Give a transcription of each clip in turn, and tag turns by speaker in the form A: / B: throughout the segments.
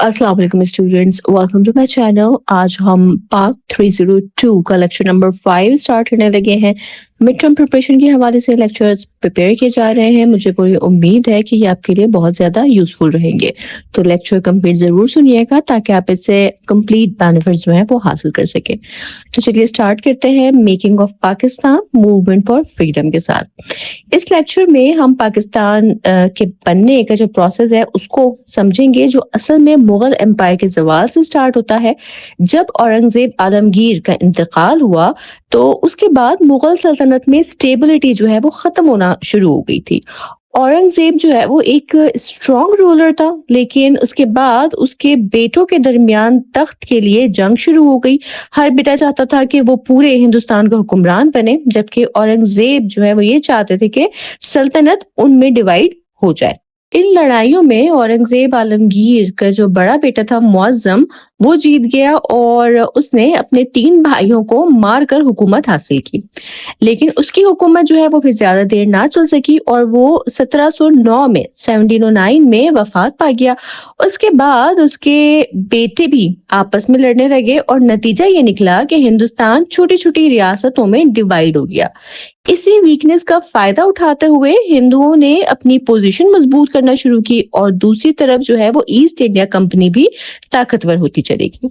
A: السلام علیکم students, welcome to my channel. آج ہم پارٹ 302 کا لیکچر نمبر 5 اسٹارٹ کرنے لگے ہیں۔ مڈ ٹرم پریپریشن کے حوالے سے لیکچرز پریپیئر کیے جا رہے ہیں۔ مجھے پوری امید ہے کہ یہ آپ کے لیے بہت زیادہ یوزفل رہیں گے، تو لیکچر کمپلیٹ ضرور سنیے گا تاکہ آپ اس سے کمپلیٹ بینیفٹس جو ہیں وہ حاصل کر سکیں۔ تو چلیے اسٹارٹ کرتے ہیں making of Pakistan movement for freedom کے ساتھ۔ اس لیکچر میں ہم پاکستان کے بننے کا جو پروسیس ہے اس کو سمجھیں گے، جو اصل میں مغل امپائر کے زوال سے سٹارٹ ہوتا ہے۔ جب اورنگزیب عالمگیر کا انتقال ہوا تو اس کے بعد مغل سلطنت میں سٹیبلٹی جو ہے وہ ختم ہونا شروع ہو گئی تھی۔ اورنگزیب جو ہے وہ ایک اسٹرانگ رولر تھا، لیکن اس کے بعد اس کے بیٹوں کے درمیان تخت کے لیے جنگ شروع ہو گئی۔ ہر بیٹا چاہتا تھا کہ وہ پورے ہندوستان کا حکمران بنے، جبکہ اورنگزیب جو ہے وہ یہ چاہتے تھے کہ سلطنت ان میں ڈیوائیڈ ہو جائے۔ ان لڑائیوں میں اورنگزیب عالمگیر کا جو بڑا بیٹا تھا معظم، وہ جیت گیا اور اس نے اپنے 3 بھائیوں کو مار کر حکومت حاصل کی، لیکن اس کی حکومت جو ہے وہ پھر زیادہ دیر نہ چل سکی اور وہ 1709 میں وفات پا گیا۔ اس کے بعد اس کے بیٹے بھی آپس میں لڑنے لگے اور نتیجہ یہ نکلا کہ ہندوستان چھوٹی چھوٹی ریاستوں میں ڈیوائیڈ ہو گیا۔ اسی ویکنس کا فائدہ اٹھاتے ہوئے ہندوؤں نے اپنی پوزیشن مضبوط کرنا شروع کی اور دوسری طرف جو ہے وہ ایسٹ انڈیا کمپنی بھی طاقتور ہوتی چلی گئی۔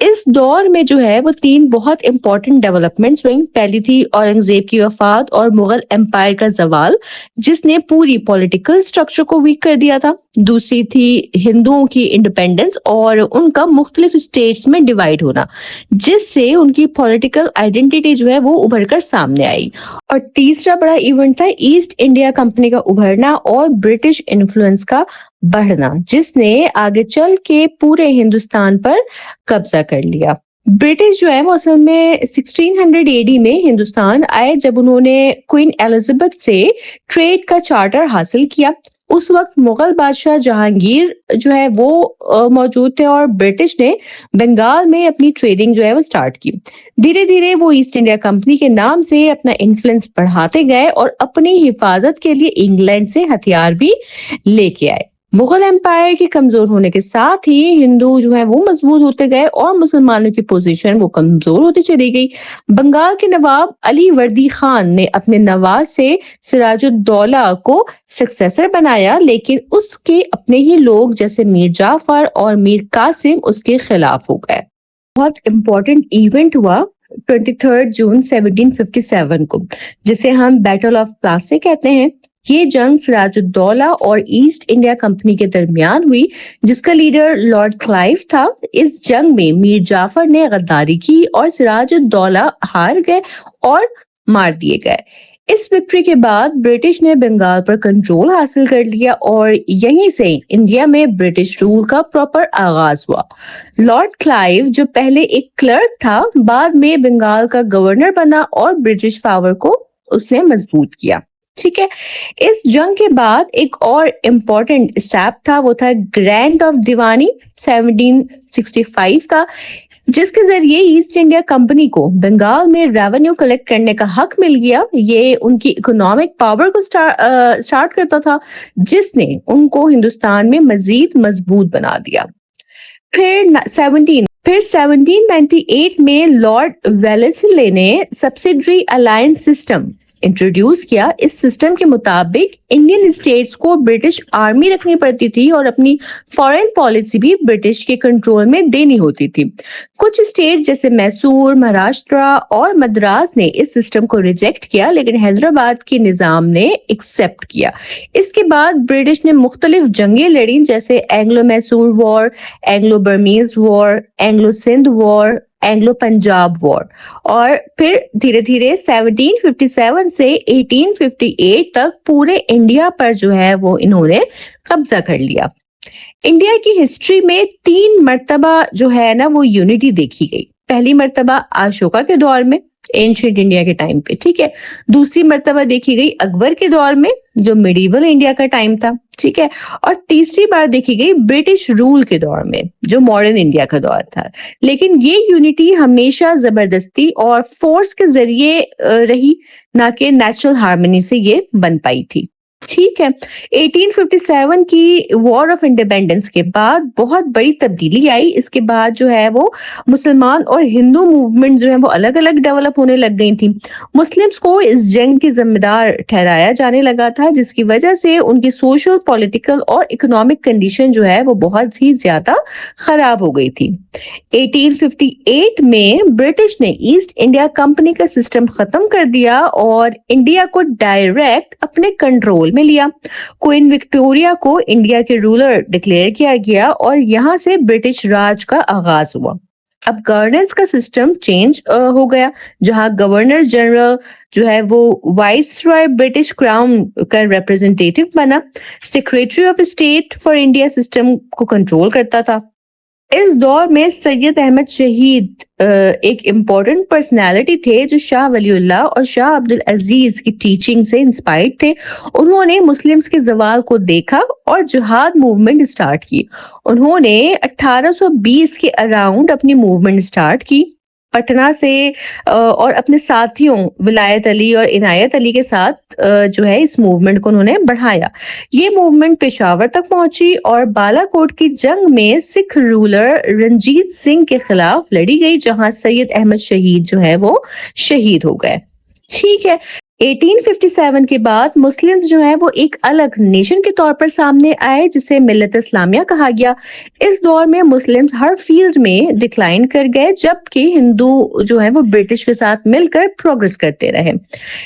A: اس دور میں جو ہے وہ 3 بہت امپورٹنٹ ڈیولپمنٹس ہوئیں۔ پہلی تھی اورنگزیب کی وفات اور مغل امپائر کا زوال، جس نے پوری پولیٹیکل سٹرکچر کو ویک کر دیا تھا۔ دوسری تھی ہندوؤں کی انڈیپینڈنس اور ان کا مختلف اسٹیٹس میں ڈیوائیڈ ہونا، جس سے ان کی پولیٹیکل آئیڈینٹی جو ہے وہ ابھر کر سامنے آئی۔ اور تیسرا بڑا ایونٹ تھا ایسٹ انڈیا کمپنی کا ابھرنا اور برٹش انفلوئنس کا بڑھنا، جس نے آگے چل کے پورے ہندوستان پر قبضہ کر لیا۔ برٹش جو ہے وہ اصل میں 1600 AD میں ہندوستان آئے، جب انہوں نے کوئین ایلزابتھ سے ٹریڈ کا چارٹر حاصل کیا۔ اس وقت مغل بادشاہ جہانگیر جو ہے وہ موجود تھے اور برٹش نے بنگال میں اپنی ٹریڈنگ جو ہے وہ سٹارٹ کی۔ دھیرے دھیرے وہ ایسٹ انڈیا کمپنی کے نام سے اپنا انفلوئنس بڑھاتے گئے اور اپنی حفاظت کے لیے انگلینڈ سے ہتھیار بھی لے کے آئے۔ مغل امپائر کے کمزور ہونے کے ساتھ ہی ہندو جو ہے وہ مضبوط ہوتے گئے اور مسلمانوں کی پوزیشن وہ کمزور ہوتی چلی گئی۔ بنگال کے نواب علی وردی خان نے اپنے نواز سے سراج الدولہ کو سکسیسر بنایا، لیکن اس کے اپنے ہی لوگ جیسے میر جعفر اور میر قاسم اس کے خلاف ہو گئے۔ بہت امپورٹنٹ ایونٹ ہوا 23 جون 1757 کو، جسے ہم بیٹل آف پلاسے کہتے ہیں۔ یہ جنگ سراج الدولہ اور ایسٹ انڈیا کمپنی کے درمیان ہوئی، جس کا لیڈر لارڈ کلائیو تھا۔ اس جنگ میں میر جعفر نے غداری کی اور سراج الدولہ ہار گئے اور مار دیے گئے۔ اس وکٹری کے بعد برٹش نے بنگال پر کنٹرول حاصل کر لیا اور یہیں سے انڈیا میں برٹش رول کا پراپر آغاز ہوا۔ لارڈ کلائیو جو پہلے ایک کلرک تھا، بعد میں بنگال کا گورنر بنا اور برٹش پاور کو اس نے مضبوط کیا۔ ٹھیک ہے، اس جنگ کے بعد ایک اور امپورٹنٹ اسٹیپ تھا، وہ تھا گرانٹ آف دیوانی 1765 کا، جس کے ذریعے ایسٹ انڈیا کمپنی کو بنگال میں ریونیو کلیکٹ کرنے کا حق مل گیا۔ یہ ان کی اکنامک پاور کو سٹارٹ کرتا تھا، جس نے ان کو ہندوستان میں مزید مضبوط بنا دیا۔ پھر 1798 میں لارڈ ویلسلی نے سبسیڈری الائنس سسٹم انٹروڈیوس کیا۔ اس سسٹم کے مطابق انڈین اسٹیٹس کو برٹش آرمی رکھنی پڑتی تھی اور اپنی فارن پالیسی بھی برٹش کے کنٹرول میں دینی ہوتی تھی۔ کچھ اسٹیٹ جیسے میسور، مہاراشٹرا اور مدراس نے اس سسٹم کو ریجیکٹ کیا، لیکن حیدرآباد کے نظام نے ایکسپٹ کیا۔ اس کے بعد برٹش نے مختلف جنگیں لڑیں، جیسے اینگلو میسور وار، اینگلو برمیز وار، اینگلو سندھ وار، اینگلو پنجاب وار، اور پھر دھیرے دھیرے 1757 سے 1858 تک پورے انڈیا پر جو ہے وہ انہوں نے قبضہ کر لیا۔ انڈیا کی ہسٹری میں 3 مرتبہ جو ہے نا وہ یونٹی دیکھی گئی۔ پہلی مرتبہ اشوکا کے دور میں، اینشنٹ انڈیا کے ٹائم پہ، ٹھیک ہے۔ دوسری مرتبہ دیکھی گئی اکبر کے دور میں، جو میڈیول انڈیا کا ٹائم تھا، ٹھیک ہے۔ اور تیسری بار دیکھی گئی برٹش رول کے دور میں، جو ماڈرن انڈیا کا دور تھا۔ لیکن یہ یونٹی ہمیشہ زبردستی اور فورس کے ذریعے رہی، نہ کہ نیچرل ہارمونی سے یہ بن پائی تھی۔ ٹھیک ہے. 1857 کی وار آف انڈیپینڈنس کے بعد بہت بڑی تبدیلی آئی. اس کے بعد جو ہے وہ مسلمان اور ہندو موومنٹ جو ہے وہ الگ الگ ڈیولپ ہونے لگ گئی تھی. مسلمس کو اس جنگ کی ذمہ دار ٹھہرایا جانے لگا تھا، جس کی وجہ سے ان کی سوشل، پولیٹیکل اور اکنامک کنڈیشن جو ہے وہ بہت ہی زیادہ خراب ہو گئی تھی. 1858 میں برٹش نے ایسٹ انڈیا کمپنی کا سسٹم ختم کر دیا اور انڈیا کو ڈائریکٹ اپنے کنٹرول میں لیا. کوئن وکٹوریہ کو انڈیا کے رولر ڈکلیئر کیا گیا اور یہاں سے برٹش راج کا آغاز ہوا. اب گورننس کا سسٹم چینج ہو گیا، جہاں گورنر جنرل جو ہے وہ وائس رائے برٹش کراؤن کا ریپرزینٹیٹو بنا. Secretary of state for India system کو کنٹرول کرتا تھا. اس دور میں سید احمد شہید ایک امپورٹنٹ پرسنالٹی تھے جو شاہ ولی اللہ اور شاہ عبد العزیز کی ٹیچنگ سے انسپائرڈ تھے. انہوں نے مسلمز کے زوال کو دیکھا اور جہاد موومنٹ سٹارٹ کی. انہوں نے 1820 کے اراؤنڈ اپنی موومنٹ سٹارٹ کی پٹنہ سے اور اپنے ساتھیوں ولایت علی اور عنایت علی کے ساتھ جو ہے اس موومنٹ کو انہوں نے بڑھایا. یہ موومنٹ پشاور تک پہنچی اور بالا کوٹ کی جنگ میں سکھ رولر رنجیت سنگھ کے خلاف لڑی گئی، جہاں سید احمد شہید جو ہے وہ شہید ہو گئے. ٹھیک ہے. 1857 کے بعد مسلم جو ہیں وہ ایک الگ نیشن کے طور پر سامنے آئے جسے ملت اسلامیہ کہا گیا. اس دور میں مسلم ہر فیلڈ میں ڈکلائن کر گئے، جبکہ ہندو جو ہے وہ برٹش کے ساتھ مل کر پروگریس کرتے رہے.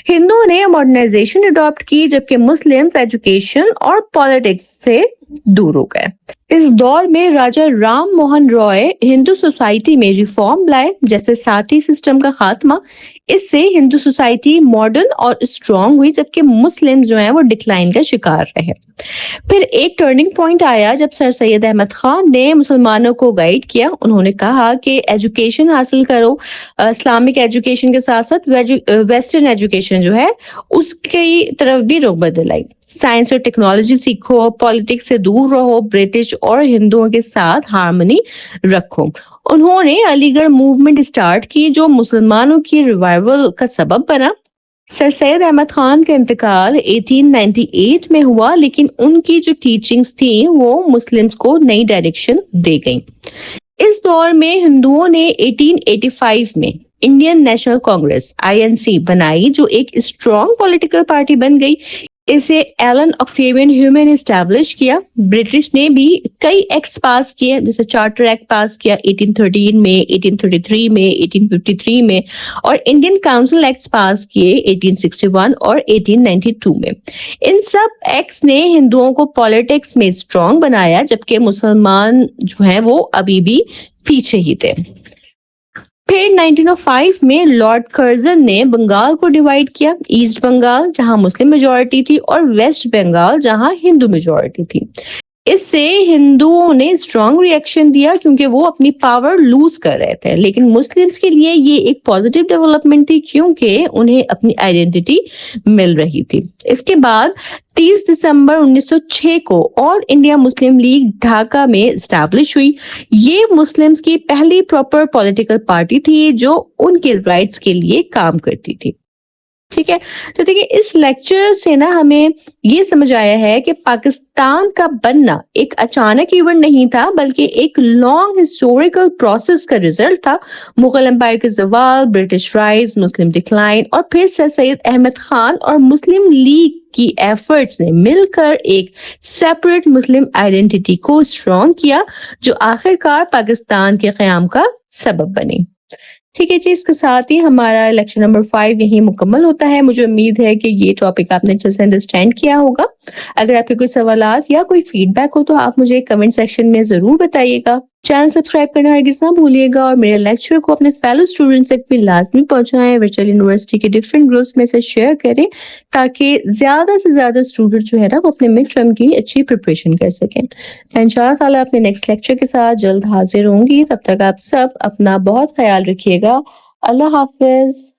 A: ہندوؤں نے ماڈرنائزیشن اڈاپٹ کی، جبکہ مسلم ایجوکیشن اور پالیٹکس سے دور ہو گئے. اس دور میں راجہ رام موہن رائے ہندو سوسائٹی میں ریفارم لائے، جیسے ساتھی سسٹم کا خاتمہ. اس سے ہندو سوسائٹی ماڈرن اور اسٹرانگ ہوئی، جبکہ مسلم جو ہیں وہ ڈکلائن کا شکار رہے. پھر ایک ٹرننگ پوائنٹ آیا جب سر سید احمد خان نے مسلمانوں کو گائیڈ کیا. انہوں نے کہا کہ ایجوکیشن حاصل کرو، اسلامک ایجوکیشن کے ساتھ ساتھ ویسٹرن ایجوکیشن جو ہے اس کی طرف بھی رغبت دلائی. سائنس اور ٹیکنالوجی سیکھو، پالیٹکس سے دور رہو، برٹش اور ہندوؤں کے ساتھ ہارمنی رکھو. انہوں نے علی گڑھ موومنٹ سٹارٹ کی جو مسلمانوں کی ریوائول کا سبب بنا. سر سید احمد خان کا انتقال 1898 میں ہوا، لیکن ان کی جو ٹیچنگز تھیں وہ مسلمز کو نئی ڈائریکشن دے گئیں. اس دور میں ہندوؤں نے 1885 میں انڈین نیشنل کانگریس INC بنائی، جو ایک اسٹرانگ پولیٹیکل پارٹی بن گئی. اسے ایلن آکٹیوین ہیوم نے اسٹیبلش کیا. برٹش نے بھی کئی ایکٹس پاس کیے، جیسے چارٹر ایکٹ پاس کیا 1813 میں، 1833 میں، 1853 میں، اور انڈین کاؤنسل ایکٹس پاس کیے 1861 اور 1892 میں. ان سب ایکٹس نے ہندوؤں کو پالیٹکس میں اسٹرانگ بنایا، جبکہ مسلمان جو ہیں وہ ابھی بھی پیچھے ہی تھے. پھر 1905 میں لارڈ کرزن نے بنگال کو ڈیوائیڈ کیا، ایسٹ بنگال جہاں مسلم میجورٹی تھی اور ویسٹ بنگال جہاں ہندو میجورٹی تھی. اس سے ہندوؤں نے اسٹرانگ ری ایکشن دیا کیونکہ وہ اپنی پاور لوز کر رہے تھے، لیکن مسلمز کے لیے یہ ایک پازیٹیو ڈیولپمنٹ تھی کیونکہ انہیں اپنی آئیڈینٹی مل رہی تھی. اس کے بعد 30 دسمبر 1906 کو آل انڈیا مسلم لیگ ڈھاکہ میں اسٹیبلش ہوئی. یہ مسلمز کی پہلی پراپر پولیٹیکل پارٹی تھی جو ان کے رائٹس کے لیے کام کرتی تھی. ٹھیک ہے. تو دیکھیے اس لیکچر سے نا ہمیں یہ سمجھ آیا ہے کہ پاکستان کا بننا ایک اچانک ایونٹ نہیں تھا، بلکہ ایک لانگ ہسٹوریکل پروسیس کا ریزلٹ تھا. مغل امپائر کے زوال، برٹش رائز، مسلم ڈکلائن اور پھر سر سید احمد خان اور مسلم لیگ کی ایفرٹس نے مل کر ایک سیپریٹ مسلم آئیڈینٹی کو اسٹرانگ کیا، جو آخر کار پاکستان کے قیام کا سبب بنی. ٹھیک ہے جی، اس کے ساتھ ہی ہمارا لیکچر نمبر 5 یہی مکمل ہوتا ہے. مجھے امید ہے کہ یہ ٹاپک آپ نے اچھے سے انڈرسٹینڈ کیا ہوگا. اگر آپ کے کوئی سوالات یا کوئی فیڈ بیک ہو تو آپ مجھے کمنٹ سیکشن میں ضرور بتائیے گا. چینل سبسکرائب کرنا ہرگز نہ بھولیے گا اور میرے لیکچر کو اپنے فیلو اسٹوڈنٹس تک بھی لازمی پہنچائیں. ورچوئل یونیورسٹی کے ڈفرینٹ گروپس میں سے شیئر کریں تاکہ زیادہ سے زیادہ اسٹوڈنٹ جو ہے نا وہ اپنے مڈ ٹرم کی اچھی پریپریشن کر سکیں. میں انشاءاللہ تعالیٰ اپنے نیکسٹ لیکچر کے ساتھ جلد حاضر ہوں گی. تب تک آپ سب اپنا بہت خیال رکھیے گا. اللہ حافظ.